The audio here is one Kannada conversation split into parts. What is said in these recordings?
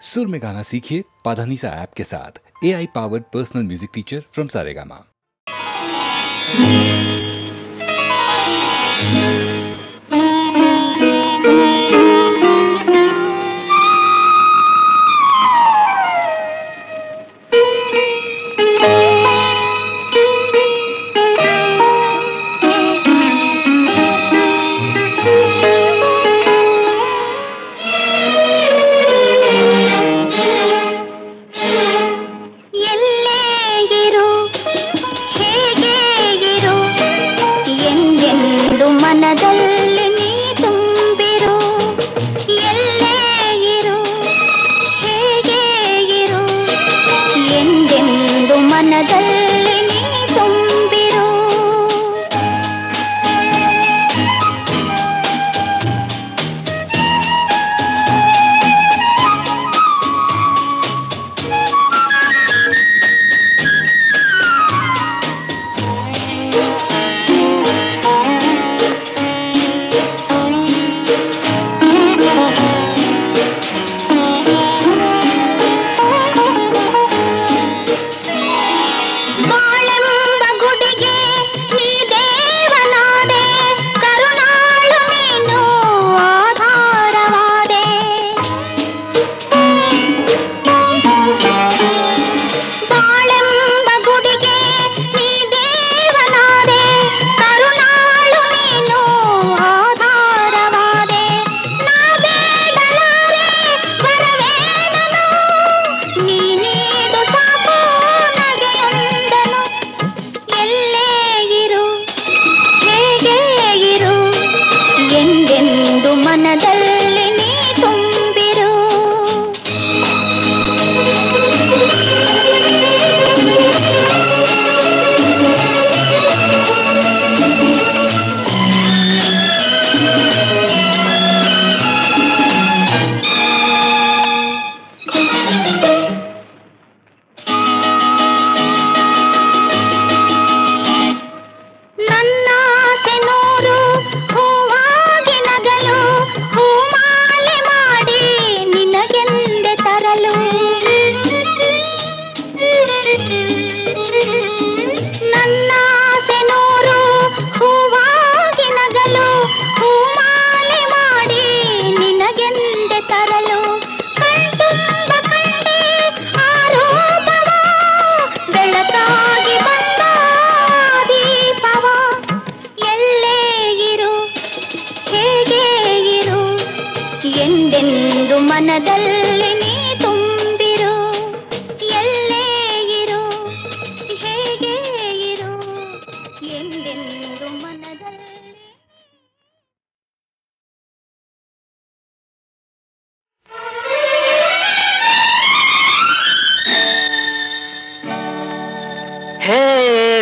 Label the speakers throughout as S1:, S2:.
S1: सुर में गाना सीखिए पाधानीसा ऐप के साथ। AI powered personal music teacher from Saregama.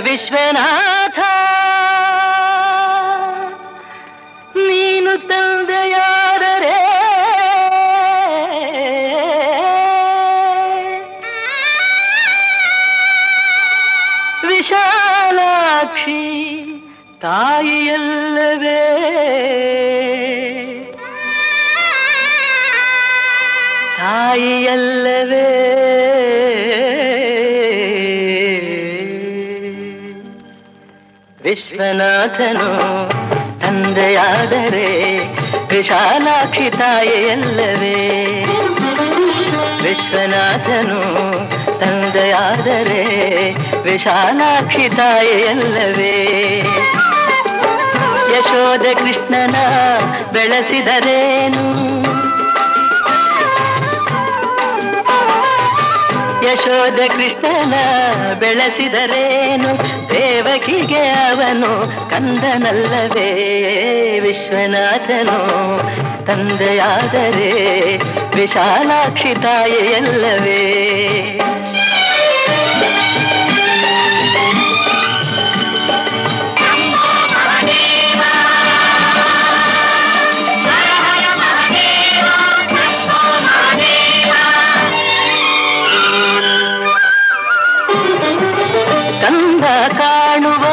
S2: Vishwanatha ನೀನು ತಂದೆಯಾದರೆ ವಿಶಾಲಾಕ್ಷಿ ತಾಯಿಯಲ್ಲವೇ ತಾಯಿಯಲ್ಲವೇ ವಿಶ್ವನಾಥನು ತಂದೆಯಾದರೆ ವಿಶಾಲಾಕ್ಷಿ ತಾಯಿಯಲ್ಲವೇ ವಿಶ್ವನಾಥನು ತಂದೆಯಾದರೆ ವಿಶಾಲಾಕ್ಷಿ ತಾಯಿಯಲ್ಲವೇ ಯಶೋಧ ಕೃಷ್ಣನ ಬೆಳೆಸಿದರೇನು ಯಶೋಧ ಕೃಷ್ಣನ ಬೆಳೆಸಿದರೇನು ದೇವಕಿಗೆ ಅವನು ಕಂದನಲ್ಲವೇ ವಿಶ್ವನಾಥನು ತಂದೆಯಾದರೆ ವಿಶಾಲಾಕ್ಷಿ ತಾಯಿಯಲ್ಲವೇ ಕಂದ ಕಾಣುವ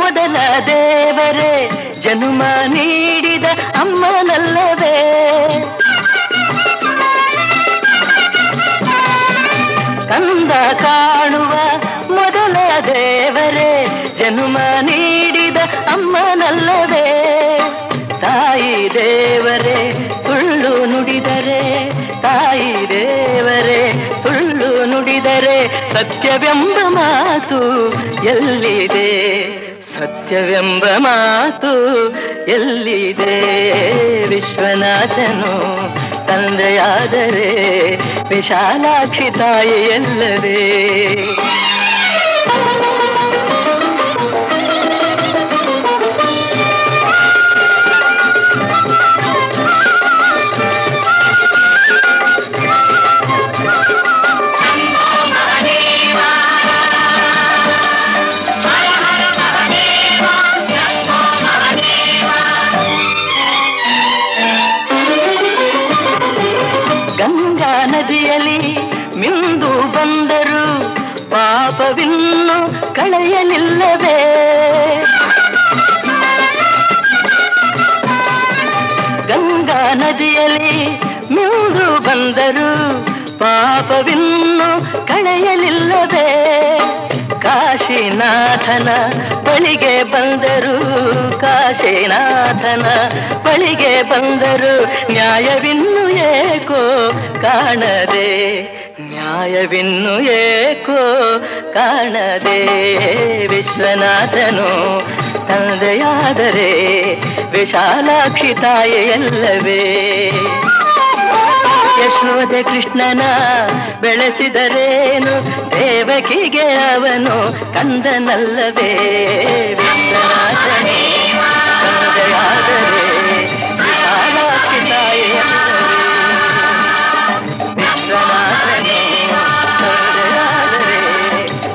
S2: ಮೊದಲ ದೇವರೇ ಜನ್ಮ ನೀಡಿದ ಅಮ್ಮನಲ್ಲವೇ ಕಾಣುವ ಮೊದಲ ದೇವರೇ ಜನುಮ ನೀಡಿದ ಅಮ್ಮನಲ್ಲವೇ ತಾಯಿ ದೇವರೇ ಸುಳ್ಳು ನುಡಿದರೆ ತಾಯಿ ದೇವರೇ ಸುಳ್ಳು ನುಡಿದರೆ ಸತ್ಯವೆಂಬ ಮಾತು ಎಲ್ಲಿದೆ ಸತ್ಯವೆಂಬ ಮಾತು ಎಲ್ಲಿದೆ ವಿಶ್ವನಾಥನು ತಂದೆಯಾದರೆ ವಿಶಾಲಾಕ್ಷಿ ತಾಯಿ ಎಲ್ಲವೇ ನದಿಯಲ್ಲಿ ಮಿಂದು ಬಂದರು ಪಾಪವಿನ್ನು ಕಳೆಯಲಿಲ್ಲವೇ ಗಂಗಾ ನದಿಯಲ್ಲಿ ಮಿಂದು ಬಂದರು ಪಾಪವಿನ್ನು ಕಳೆಯಲಿಲ್ಲವೇ ಕಾಶಿನಾಥನ ಬಳಿಗೆ ಬಂದರು ಕಾಶಿನಾಥನ ಬಳಿಗೆ ಬಂದರು ನ್ಯಾಯವಿನ್ನು ಏಕೋ ಕಾಣದೆ ನ್ಯಾಯವಿನ್ನು ಏಕೋ ಕಾಣದೆ ವಿಶ್ವನಾಥನು ತಂದೆಯಾದರೆ ವಿಶಾಲಾಕ್ಷಿ ತಾಯಿ ಎಲ್ಲವೇ ಯಶೋದೆ ಕೃಷ್ಣನ ಬೆಳೆಸಿದರೇನು ದೇವಕಿಗೆ ಅವನು ಕಂದನಲ್ಲವೇ ವಿಶ್ವನಾಥನೇ ತಂದೆಯಾದರೆ ವಿಶಾಲಾಕ್ಷಿ ತಾಯಿ ವಿಶ್ವನಾಥನೇ ತಂದೆಯಾದರೆ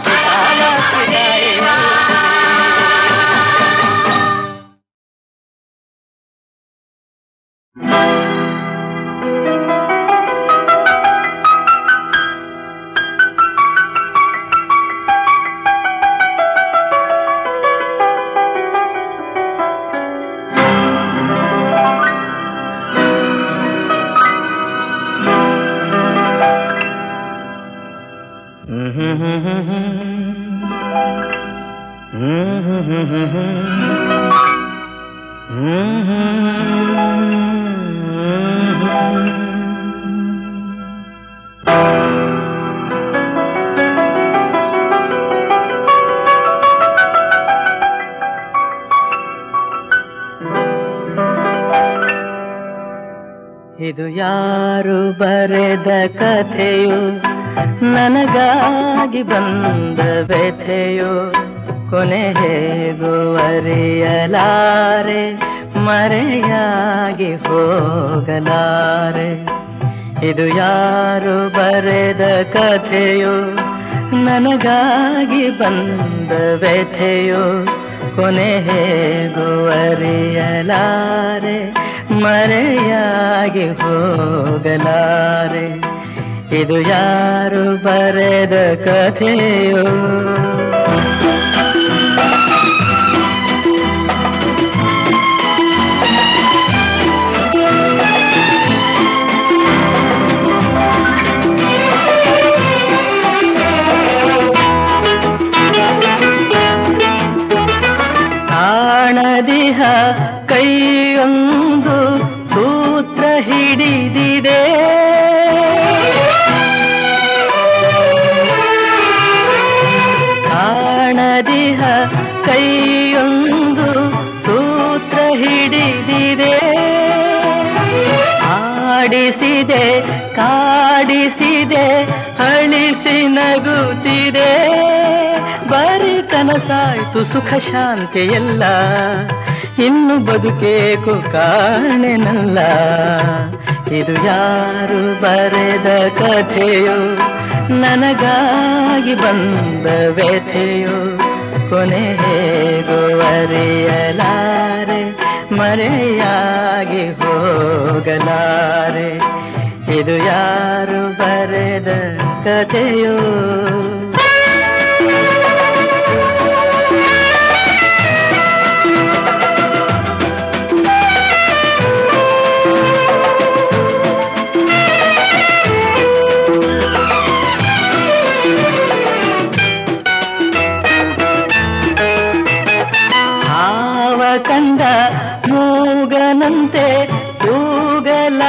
S2: ವಿಶಾಲಾಕ್ಷಿ ತಾಯಿ ಇದು ಯಾರು ಬರೆದ ಕಥೆಯೋ ನನಗಾಗಿ ಬಂದ ವ್ಯಥೆಯೋ ಕೊನೆ ಹೇಗೂ ಅರಿಯಲಾರೆ ಮರೆಯಾಗಿ ಹೋಗಲಾರೆ ಇದು ಯಾರು ಬರೆದ ಕಥೆಯೋ ನನಗಾಗಿ ಬಂದ ವ್ಯಥೆಯೋ ಕೊನೆ ಹೇಗೂ ಅರಿಯಲಾರೆ ಮರೆಯಾಗಿ ಹೋಗಲಾರೆ ಇದು ಯಾರು ಬರೆದ ಕಥೆಯೋ ಕಾಣದಿಹ ಕೈಯೊಂದು ಸೂತ್ರ ಹಿಡಿದಿದೆ ಕಾಣದಿಹ ಕೈಯೊಂದು ಸೂತ್ರ ಹಿಡಿದಿದೆ ಆಡಿಸಿದೆ ಕಾಡಿಸಿದೆ ಅಳಿಸಿ ನಗುತ್ತಿದೆ ಬರೀ ಕನಸಾಯ್ತು ಸುಖ ಶಾಂತಿ ಎಲ್ಲ ಇನ್ನು ಬದುಕೇಕು ಕಾಣೆನಲ್ಲ ಇದು ಯಾರು ಬರೆದ ಕಥೆಯೋ ನನಗಾಗಿ ಬಂದ ವ್ಯಥೆಯೋ ಕೊನೆ ಹೇಗೂ ಅರಿಯಲಾರೆ ಮರೆಯಾಗಿ ಹೋಗಲಾರೆ ಇದು ಯಾರು ಬರೆದ ಕಥೆಯೋ ಮಗುವಿನಂತೆ ಕೂಗಲಾರದೆ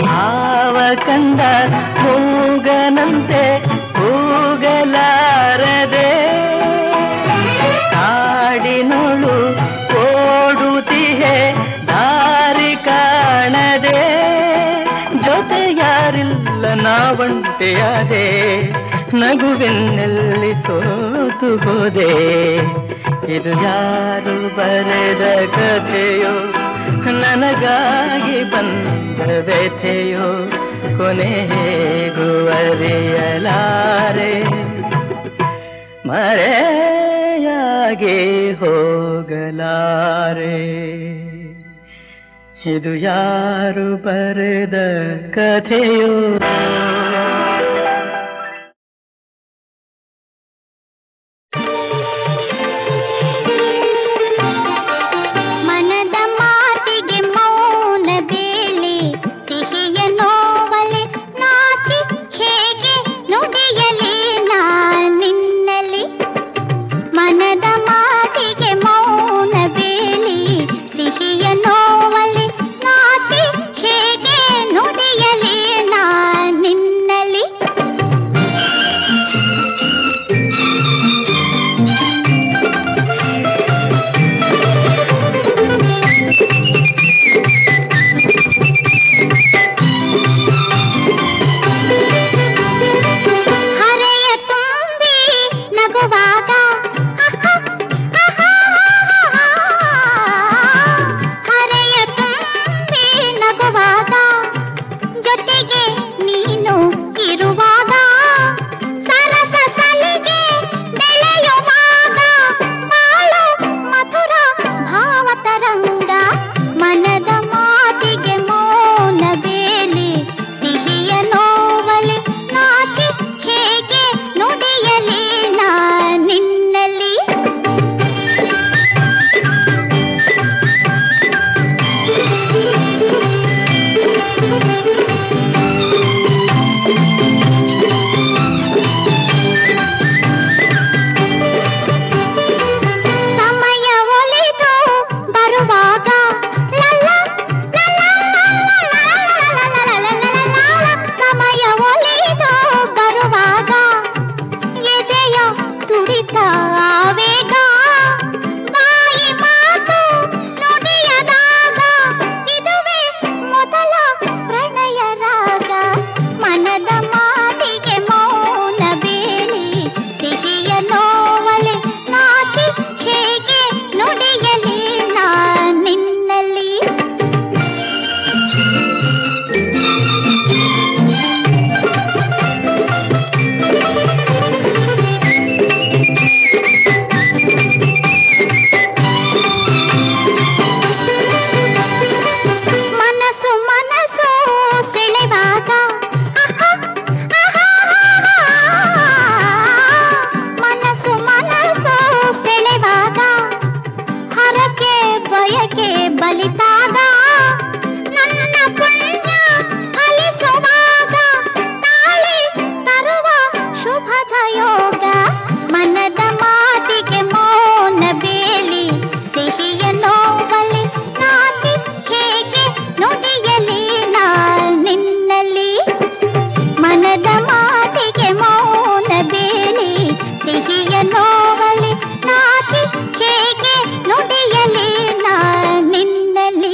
S2: ಭಾವ ಕಂದ ಮೂಗನಂತೆ ಕೂಗಲಾರದೆ ಕಾಡಿನೊಳು ಓಡುತ್ತಿಹೆ ದಾರಿ ಕಾಣದೆ ಜೊತೆ ಯಾರಿಲ್ಲ ನಾವಂಟೆಯಾದೆ ನಗುವಿನಲ್ಲಿ ಸೋತು ಹೋದೆ ಇದು ಯಾರು ಬರೆದ ಕಥೆಯೋ ನನಗಾಗಿ ಬಂದ ವ್ಯಥೆಯೋ ಕೊನೆ ಹೇಗೂ ಅರಿಯಲಾರೆ ಮರೆಯಾಗಿ ಹೋಗಲಾರೆ ಇದು ಯಾರು ಬರೆದ ಕಥೆಯೋ
S3: ನೋವಲಿ ನಾಚಿ ಹೇಗೆ ನುಡಿಯಲಿ ನಾ ನಿನ್ನಲ್ಲಿ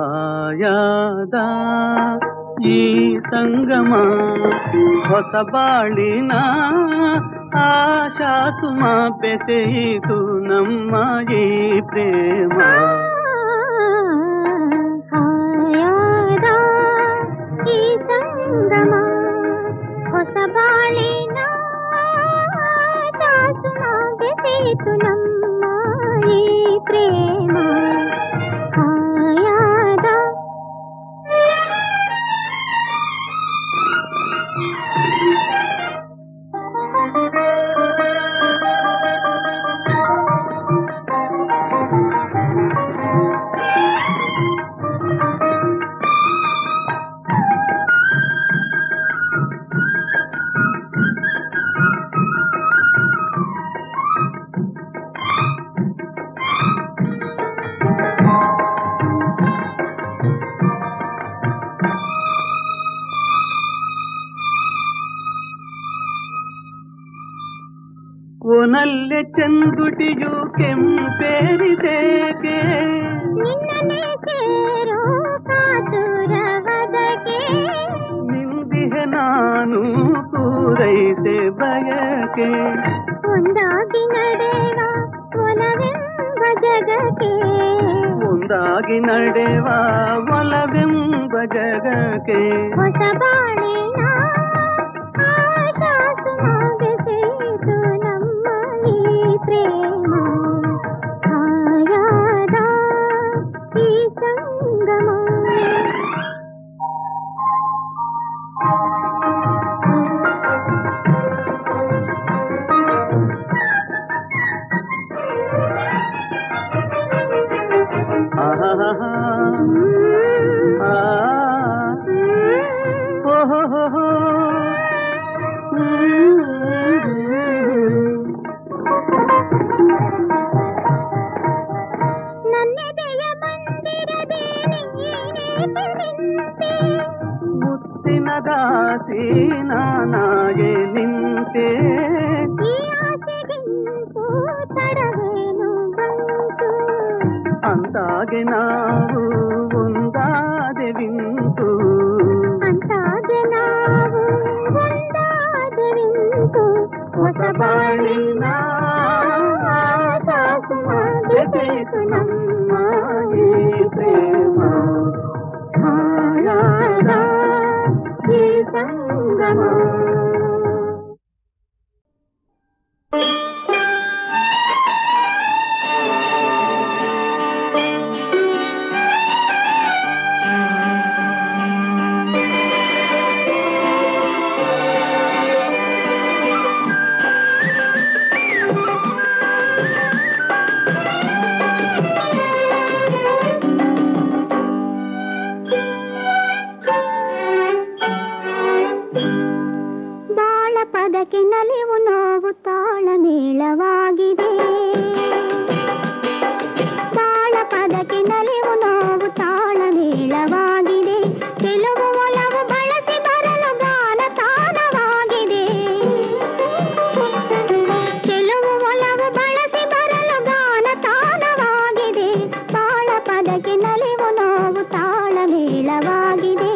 S2: ಹಾಯಾದ ಈ ಸಂಗಮ ಹೊಸ ಬಾಳಿನ ಆಶಾಸುಮ ಬೆಸೆಯಿತು ನಮ್ಮ ಈ ಪ್ರೇಮ.
S3: ಹಾಯಾದ ಈ ಸಂಗಮ ಹೊಸ ಬಾಳಿನ ಆಶಾಸುಮ ಬೆಸೆಯಿತು ನಮ್ಮ ಈ ಪ್ರೇಮ.
S2: ಒನಲ್ಲೆ ಚಂದುಟಿಯು ಕೆಂಪೇರಿದೇಕೆ
S3: ನಿನ್ನನೆ ಸೇರೋ ಕಾತುರವದಗೆ
S2: ನಿಂದಿಹೆ ನಾನು ಪೂರೈಸೆ ಬಯಕೆ
S3: ಒಂದಾಗಿ ನಡೆವ ಒಲವೆಂಬ ಜಗಕ್ಕೆ
S2: ಒಂದಾಗಿ ನಡೆವ ಒಲವೆಂಬ ಜಗಕ್ಕೆ
S3: ಹೊಸ ಬಾಳಿನ ಆಶಾಸುಮ ಬೆಸೆಯಿತು ನಮ್ಮ ಈ ಪ್ರೇಮ. ಹಾಯಾದ ಈ ಸಂಗಮ ನನ್ನೆದೆಯ ಮಂದಿರದೇ ನಿಂತೆ
S2: ಮುತ್ತಿನ ದಾಸಿ ನಾನಾಗೆ ನಿಂತೆ
S3: ಈ ಆಸೆಗಿಂತೂ ತರವೇನು ಬಂತು
S2: ಅಂತಾಗೆ ನಾವು ಒಂದಾದೆವಿಂತು
S3: ಅಂತಾಗೆ ನಾವು ಒಂದಾದೆವಿಂತು ಹೊಸ ಬಾಳಿನ ಆಶಾಸುಮ ಬೆಸೆಯಿತು ನಮ್ಮ ಈ ಪ್ರೇಮ. ಹಾಯಾದ ಈ ಸಂಗಮ ಪದಕ್ಕೆ ನಲಿವು ನೋವು ತಾಳಮೇಳವಾಗಿದೆ. ತಾಳ ಪದಕ್ಕೆ ನಲಿವು ನೋವು ತಾಳಮೇಳವಾಗಿದೆ. ಕೆಲವು ಒಲವು ಬಳಸಿ ಬರಲು ಗಾನ ತಾನವಾಗಿದೆ. ಕೆಲವು ಒಲವು ಬಳಸಿ ಬರಲು ಗಾನ ತಾನವಾಗಿದೆ. ತಾಳ ಪದಕ್ಕೆ ನಲಿವು ನೋವು ತಾಳಮೇಳವಾಗಿದೆ.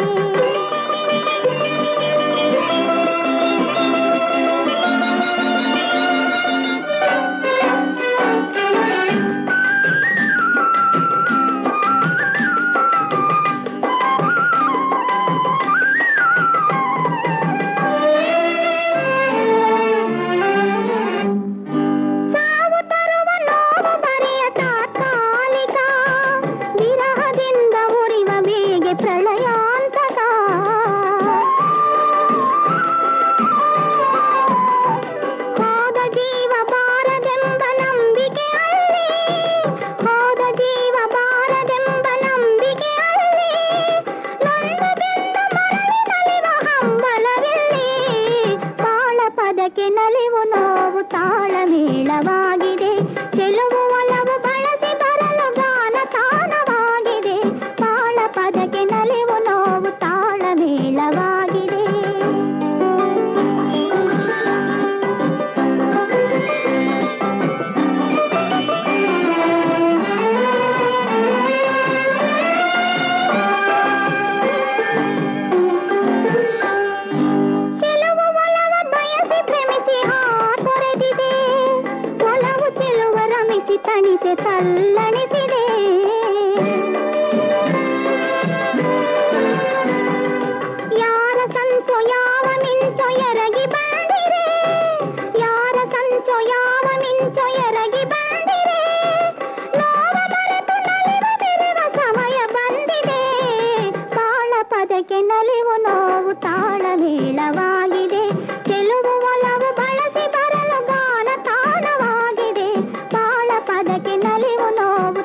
S3: ನಲಿವು ನೋವು ತಾಳಮೇಳವಾಗಿದೆ. ಚೆಲುವು ಒಲವು ಬಳಸಿ ಬರಲು ಗಾನ ತಾನವಾಗಿದೆ. ಬಾಳ ಪದಕ್ಕೆ ನಲಿವು ನೋವು ತಾಳಮೇಳವಾಗಿದೆ. ತಣಿಸೆ ತಲ್ಲಣಿಸಿದೆ. ಯಾರ ಸಂಚೋ ಯಾವ ಮಿಂಚೋ ಎರಗಿ ಬಂದಿರೆ. ಯಾರ ಸಂಚೋ ಯಾವ ಮಿಂಚೋ ಎರಗಿ ಬಂದಿರೆ. ನೋವ ಮರೆತು ನಲಿವ ಬೆರೆವ ಸಮಯ ಬಂದಿದೆ. ಬಾಳ ಪದಕ್ಕೆ ನಲಿವು ನೋವು ತಾಳಮೇಳವಾಗಿದೆ. ಚೆಲುವು ಒಲವು ಬಳಸಿ ಬರಲು ಗಾನ ತಾನವಾಗಿದೆ. ಬಾಳ ಪದಕ್ಕೆ ನಲಿವು ನೋವು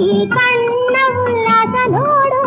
S3: ಈ ಕಣ್ಣ ಉಲ್ಲಾಸ ನೋಡು.